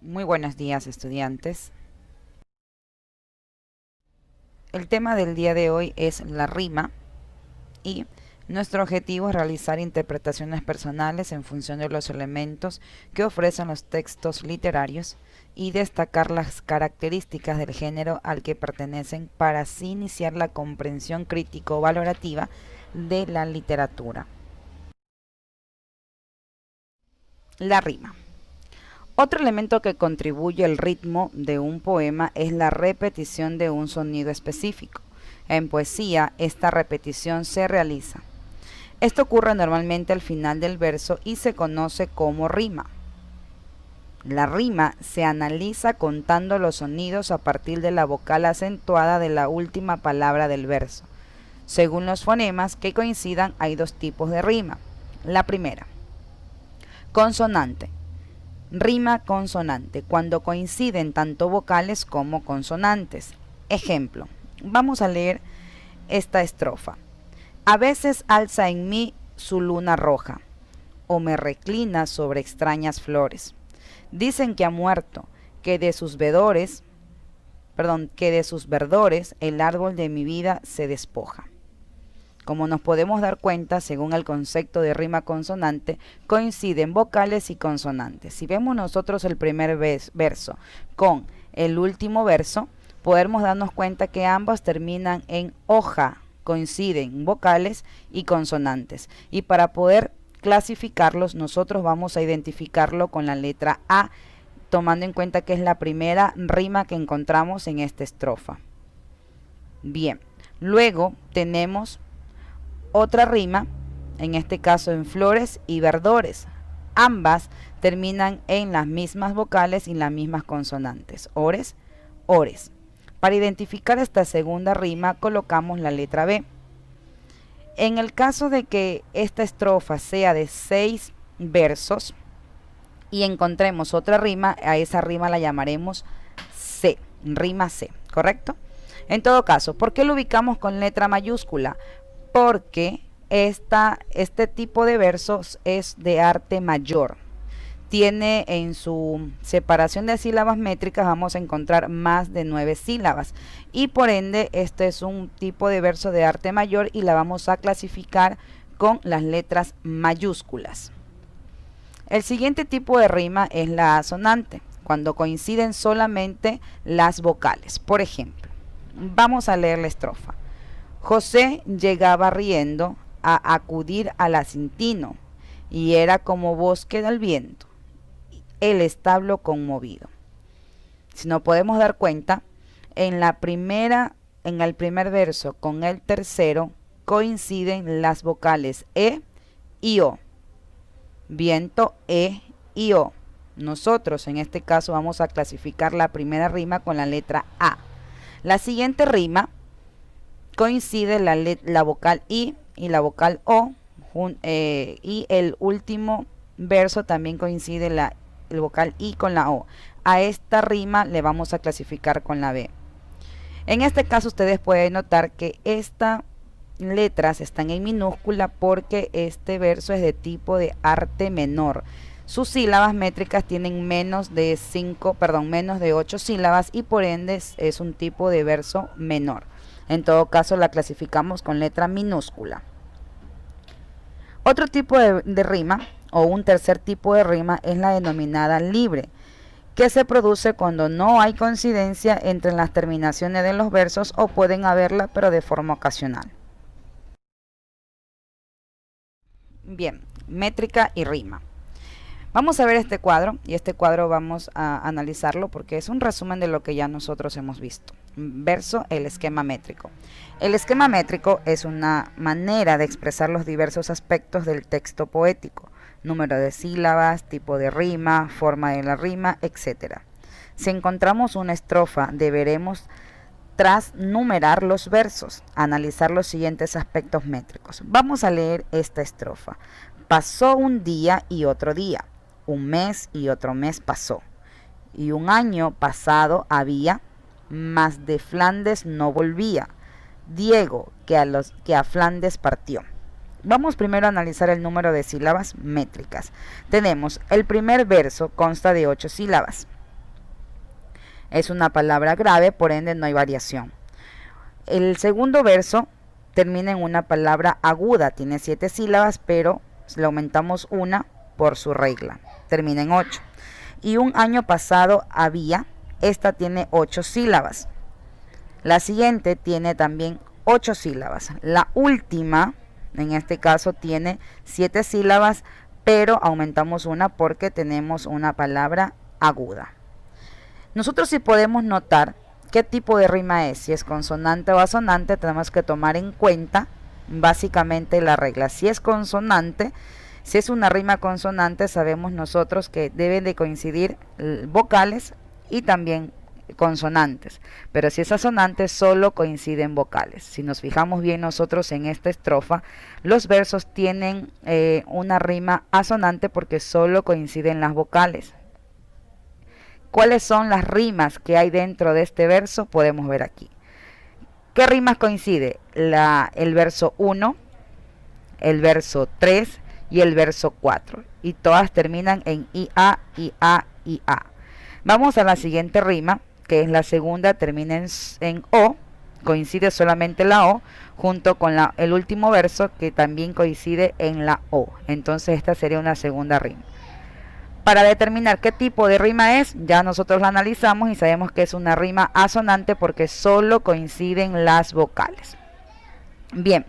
Muy buenos días, estudiantes. El tema del día de hoy es la rima y nuestro objetivo es realizar interpretaciones personales en función de los elementos que ofrecen los textos literarios y destacar las características del género al que pertenecen para así iniciar la comprensión crítico-valorativa de la literatura. La rima. Otro elemento que contribuye al ritmo de un poema es la repetición de un sonido específico. En poesía, esta repetición se realiza. Esto ocurre normalmente al final del verso y se conoce como rima. La rima se analiza contando los sonidos a partir de la vocal acentuada de la última palabra del verso. Según los fonemas que coincidan, hay dos tipos de rima. La primera, consonante. Rima consonante, cuando coinciden tanto vocales como consonantes. Ejemplo, vamos a leer esta estrofa. A veces alza en mí su luna roja, o me reclina sobre extrañas flores. Dicen que ha muerto, que de sus verdores el árbol de mi vida se despoja. Como nos podemos dar cuenta, según el concepto de rima consonante, coinciden vocales y consonantes. Si vemos nosotros el primer verso con el último verso, podemos darnos cuenta que ambos terminan en hoja, coinciden vocales y consonantes. Y para poder clasificarlos, nosotros vamos a identificarlo con la letra A, tomando en cuenta que es la primera rima que encontramos en esta estrofa. Bien, luego tenemos otra rima, en este caso en flores y verdores. Ambas terminan en las mismas vocales y las mismas consonantes. Ores, ores. Para identificar esta segunda rima colocamos la letra B. En el caso de que esta estrofa sea de 6 versos y encontremos otra rima, a esa rima la llamaremos C, rima C, ¿correcto? En todo caso, ¿por qué lo ubicamos con letra mayúscula? Porque este tipo de versos es de arte mayor. Tiene en su separación de sílabas métricas, vamos a encontrar más de 9 sílabas. Y por ende, este es un tipo de verso de arte mayor y la vamos a clasificar con las letras mayúsculas. El siguiente tipo de rima es la asonante, cuando coinciden solamente las vocales. Por ejemplo, vamos a leer la estrofa. José llegaba riendo a acudir al acintino, y era como bosque del viento, el establo conmovido. Si nos podemos dar cuenta, en el primer verso con el tercero coinciden las vocales E y O. Viento, E y O. Nosotros en este caso vamos a clasificar la primera rima con la letra A. La siguiente rima coincide la vocal I y la vocal O, y el último verso también coincide el vocal I con la O. A esta rima le vamos a clasificar con la B. En este caso ustedes pueden notar que estas letras están en minúscula porque este verso es de tipo de arte menor. Sus sílabas métricas tienen menos de 8 sílabas y por ende es un tipo de verso menor. En todo caso la clasificamos con letra minúscula. Otro tipo de rima o un tercer tipo de rima es la denominada libre, que se produce cuando no hay coincidencia entre las terminaciones de los versos o pueden haberla pero de forma ocasional. Bien, métrica y rima. Vamos a ver este cuadro y este cuadro vamos a analizarlo porque es un resumen de lo que ya nosotros hemos visto. Verso, el esquema métrico. El esquema métrico es una manera de expresar los diversos aspectos del texto poético, número de sílabas, tipo de rima, forma de la rima, etc. Si encontramos una estrofa, deberemos tras numerar los versos, analizar los siguientes aspectos métricos. Vamos a leer esta estrofa. Pasó un día y otro día. Un mes y otro mes pasó, y un año pasado había, mas de Flandes no volvía, Diego que a Flandes partió. Vamos primero a analizar el número de sílabas métricas. Tenemos el primer verso consta de 8 sílabas. Es una palabra grave, por ende no hay variación. El segundo verso termina en una palabra aguda, tiene 7 sílabas, pero le aumentamos una por su regla, termina en 8. Y un año pasado había, esta tiene 8 sílabas. La siguiente tiene también 8 sílabas. La última, en este caso, tiene 7 sílabas, pero aumentamos una porque tenemos una palabra aguda. Nosotros sí podemos notar qué tipo de rima es. Si es consonante o asonante, tenemos que tomar en cuenta básicamente la regla. Si es consonante, si es una rima consonante, sabemos nosotros que deben de coincidir vocales y también consonantes, pero si es asonante solo coinciden vocales. Si nos fijamos bien nosotros en esta estrofa, los versos tienen una rima asonante porque solo coinciden las vocales. ¿Cuáles son las rimas que hay dentro de este verso? Podemos ver aquí. ¿Qué rimas coincide? El verso 1, el verso 3 y el verso 4, y todas terminan en IA, IA, IA. Vamos a la siguiente rima, que es la segunda, termina en O, coincide solamente la O, junto con el último verso que también coincide en la O. Entonces esta sería una segunda rima. Para determinar qué tipo de rima es, ya nosotros la analizamos y sabemos que es una rima asonante porque solo coinciden las vocales. Bien,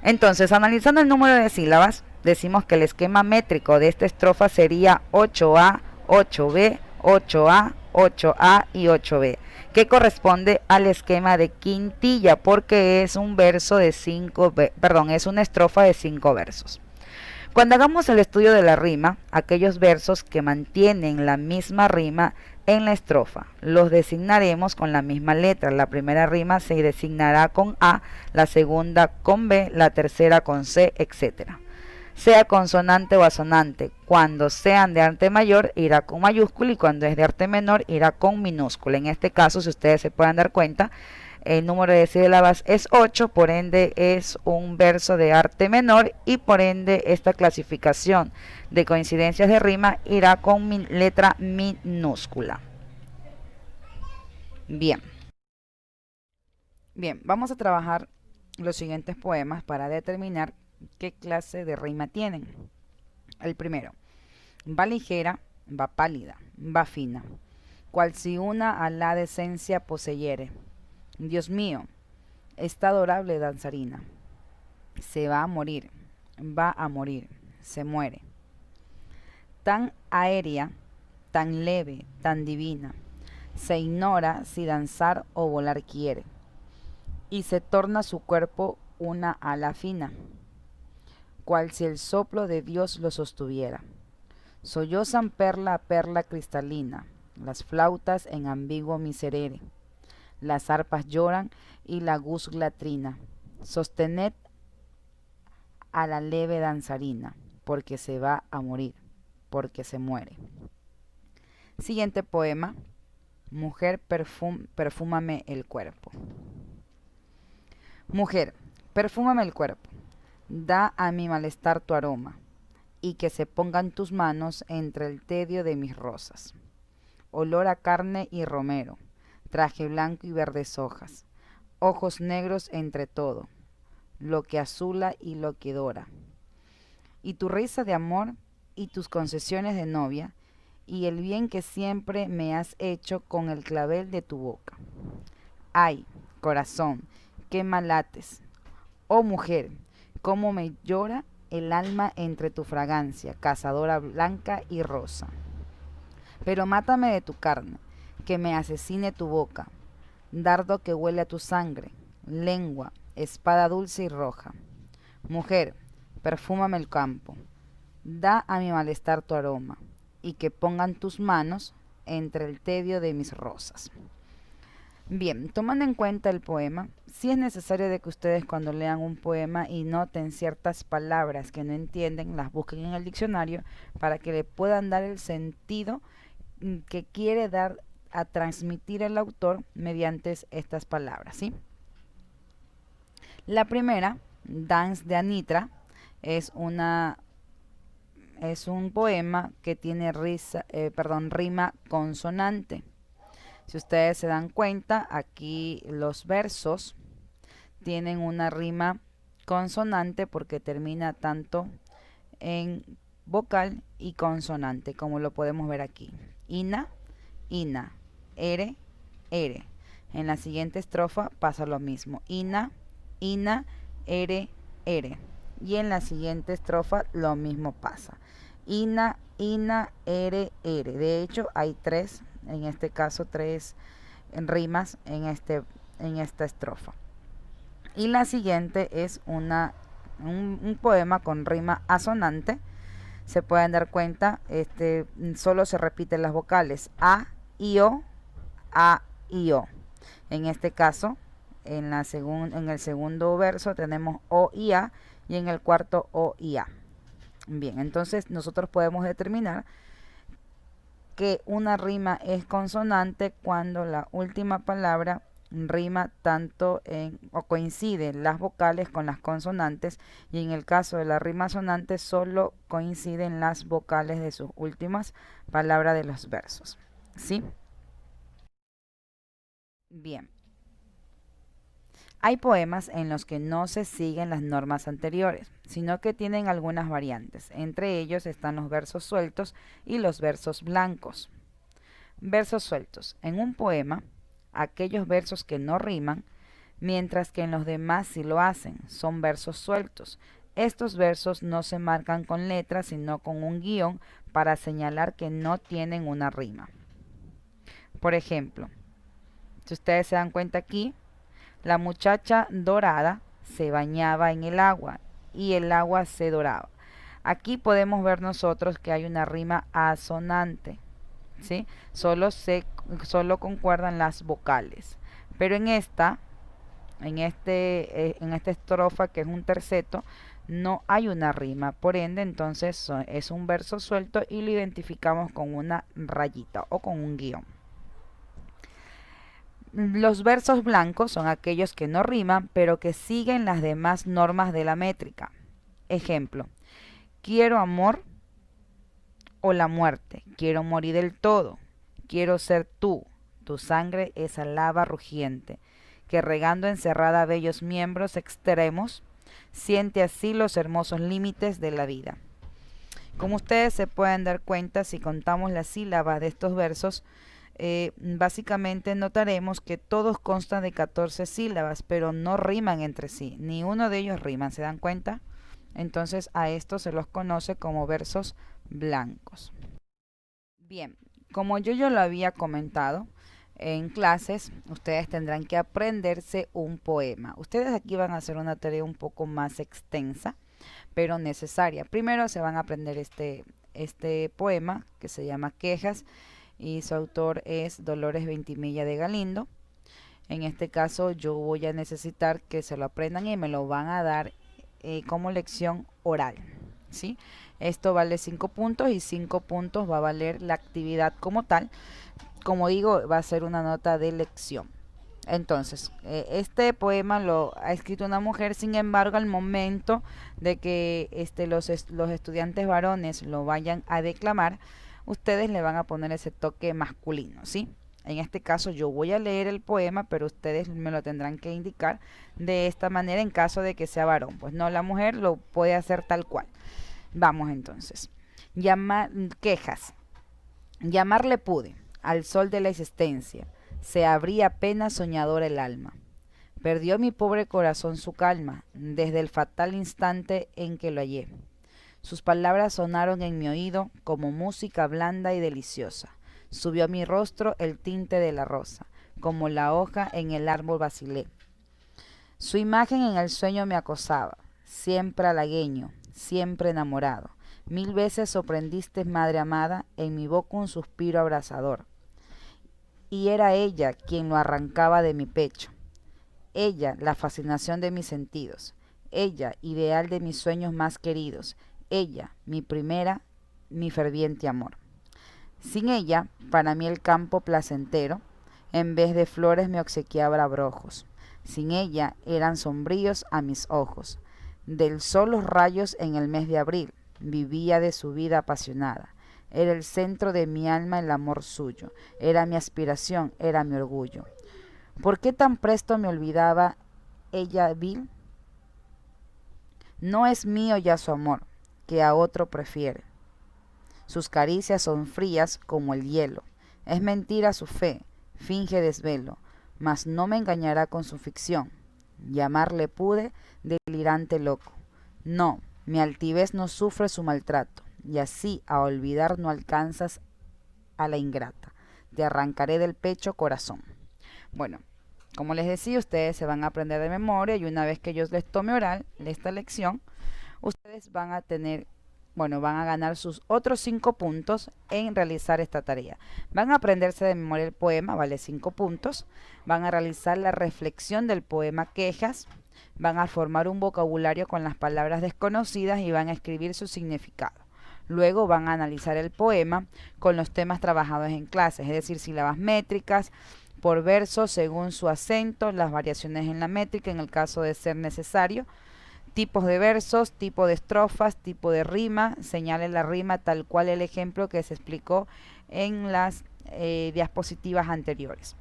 entonces analizando el número de sílabas, decimos que el esquema métrico de esta estrofa sería 8A, 8B, 8A, 8A y 8B, que corresponde al esquema de quintilla porque es un verso de es una estrofa de 5 versos. Cuando hagamos el estudio de la rima, aquellos versos que mantienen la misma rima en la estrofa, los designaremos con la misma letra. La primera rima se designará con A, la segunda con B, la tercera con C, etc. Sea consonante o asonante, cuando sean de arte mayor irá con mayúscula y cuando es de arte menor irá con minúscula. En este caso, si ustedes se pueden dar cuenta, el número de sílabas es 8, por ende es un verso de arte menor y por ende esta clasificación de coincidencias de rima irá con letra minúscula. Bien, vamos a trabajar los siguientes poemas para determinar qué clase de rima tienen. El primero, va ligera, va pálida, va fina, cual si una a la decencia poseyere. Dios mío, esta adorable danzarina se va a morir, se muere. Tan aérea, tan leve, tan divina, se ignora si danzar o volar quiere, y se torna su cuerpo una ala fina, cual si el soplo de Dios lo sostuviera. Sollozan perla a perla cristalina, las flautas en ambiguo miserere. Las arpas lloran y la guzla trina. Sostened a la leve danzarina, porque se va a morir, porque se muere. Siguiente poema. Mujer, perfúmame el cuerpo. Mujer, perfúmame el cuerpo. Da a mi malestar tu aroma, y que se pongan tus manos entre el tedio de mis rosas. Olor a carne y romero, traje blanco y verdes hojas, ojos negros entre todo, lo que azula y lo que dora. Y tu risa de amor y tus concesiones de novia, y el bien que siempre me has hecho con el clavel de tu boca. Ay, corazón, qué malates. Oh mujer, cómo me llora el alma entre tu fragancia, cazadora blanca y rosa. Pero mátame de tu carne, que me asesine tu boca, dardo que huele a tu sangre, lengua, espada dulce y roja. Mujer, perfúmame el campo, da a mi malestar tu aroma, y que pongan tus manos entre el tedio de mis rosas. Bien, tomando en cuenta el poema, sí es necesario de que ustedes cuando lean un poema y noten ciertas palabras que no entienden, las busquen en el diccionario para que le puedan dar el sentido que quiere dar a transmitir el autor mediante estas palabras, ¿sí? La primera, Dance de Anitra, es un poema que tiene rima consonante. Si ustedes se dan cuenta, aquí los versos tienen una rima consonante porque termina tanto en vocal y consonante, como lo podemos ver aquí. Ina, ina, ere, ere. En la siguiente estrofa pasa lo mismo. Ina, ina, ere, ere. Y en la siguiente estrofa lo mismo pasa. Ina, ina, ere, ere. De hecho, hay tres, en este caso, tres rimas en esta estrofa. Y la siguiente es un poema con rima asonante. Se pueden dar cuenta, solo se repiten las vocales a y o, a y o. En este caso, en el segundo verso tenemos o y a, y en el cuarto o y a. Bien, entonces nosotros podemos determinar que una rima es consonante cuando la última palabra rima tanto o coinciden las vocales con las consonantes, y en el caso de la rima sonante solo coinciden las vocales de sus últimas palabras de los versos. ¿Sí? Bien. Hay poemas en los que no se siguen las normas anteriores, sino que tienen algunas variantes. Entre ellos están los versos sueltos y los versos blancos. Versos sueltos. En un poema, aquellos versos que no riman, mientras que en los demás sí lo hacen, son versos sueltos. Estos versos no se marcan con letras, sino con un guión para señalar que no tienen una rima. Por ejemplo, si ustedes se dan cuenta aquí, la muchacha dorada se bañaba en el agua y el agua se doraba. Aquí podemos ver nosotros que hay una rima asonante, ¿sí? Solo concuerdan las vocales. Pero en esta estrofa, que es un terceto, no hay una rima. Por ende, entonces es un verso suelto y lo identificamos con una rayita o con un guión. Los versos blancos son aquellos que no riman, pero que siguen las demás normas de la métrica. Ejemplo: quiero amor o la muerte, quiero morir del todo, quiero ser tú, tu sangre esa lava rugiente, que regando encerrada bellos miembros extremos, siente así los hermosos límites de la vida. Como ustedes se pueden dar cuenta, si contamos las sílabas de estos versos, básicamente notaremos que todos constan de 14 sílabas, pero no riman entre sí, ni uno de ellos rima, ¿se dan cuenta? Entonces a estos se los conoce como versos blancos. Bien, como yo lo había comentado, en clases ustedes tendrán que aprenderse un poema. Ustedes aquí van a hacer una tarea un poco más extensa, pero necesaria. Primero se van a aprender este poema que se llama Quejas, y su autor es Dolores Ventimilla de Galindo. En este caso yo voy a necesitar que se lo aprendan y me lo van a dar como lección oral, ¿sí? Esto vale 5 puntos y 5 puntos va a valer la actividad como tal. Como digo, va a ser una nota de lección. Entonces, este poema lo ha escrito una mujer, sin embargo, al momento de que los estudiantes varones lo vayan a declamar, ustedes le van a poner ese toque masculino, ¿sí? En este caso yo voy a leer el poema, pero ustedes me lo tendrán que indicar de esta manera en caso de que sea varón. Pues no, la mujer lo puede hacer tal cual. Vamos entonces. Quejas. Llamarle pude al sol de la existencia. Se abría apenas soñadora el alma. Perdió mi pobre corazón su calma desde el fatal instante en que lo hallé. Sus palabras sonaron en mi oído como música blanda y deliciosa. Subió a mi rostro el tinte de la rosa, como la hoja en el árbol vacilé. Su imagen en el sueño me acosaba, siempre halagueño, siempre enamorado. 1000 veces sorprendiste, madre amada, en mi boca un suspiro abrasador. Y era ella quien lo arrancaba de mi pecho. Ella, la fascinación de mis sentidos. Ella, ideal de mis sueños más queridos. Ella, mi primera, mi ferviente amor. Sin ella, para mí el campo placentero, en vez de flores me obsequiaba abrojos. Sin ella eran sombríos a mis ojos. Del sol los rayos en el mes de abril, vivía de su vida apasionada. Era el centro de mi alma el amor suyo. Era mi aspiración, era mi orgullo. ¿Por qué tan presto me olvidaba ella vil? No es mío ya su amor, que a otro prefiere. Sus caricias son frías como el hielo. Es mentira su fe, finge desvelo, mas no me engañará con su ficción. Llamarle pude delirante loco. No, mi altivez no sufre su maltrato, y así a olvidar no alcanzas a la ingrata. Te arrancaré del pecho corazón. Bueno, como les decía, ustedes se van a aprender de memoria y una vez que yo les tome oral esta lección, ustedes van a tener, bueno, van a ganar sus otros 5 puntos en realizar esta tarea. Van a aprenderse de memoria el poema, vale 5 puntos. Van a realizar la reflexión del poema Quejas. Van a formar un vocabulario con las palabras desconocidas y van a escribir su significado. Luego van a analizar el poema con los temas trabajados en clases, es decir, sílabas métricas, por verso según su acento, las variaciones en la métrica en el caso de ser necesario, tipos de versos, tipo de estrofas, tipo de rima, señale la rima tal cual el ejemplo que se explicó en las diapositivas anteriores.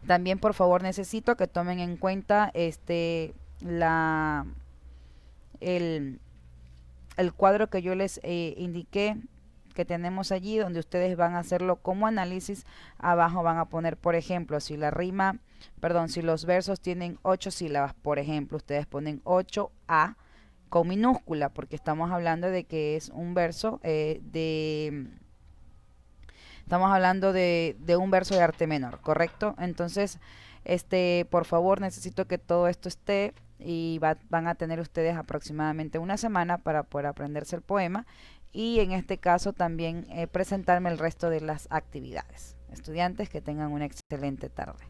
También por favor necesito que tomen en cuenta el, el cuadro que yo les indiqué que tenemos allí, donde ustedes van a hacerlo como análisis. Abajo van a poner, por ejemplo, si la rima, perdón, si los versos tienen 8 sílabas, por ejemplo, ustedes ponen 8A con minúscula, porque estamos hablando de que es un verso estamos hablando de un verso de arte menor, ¿correcto? Entonces, por favor, necesito que todo esto esté y van a tener ustedes aproximadamente una semana para poder aprenderse el poema y en este caso también presentarme el resto de las actividades. Estudiantes, que tengan una excelente tarde.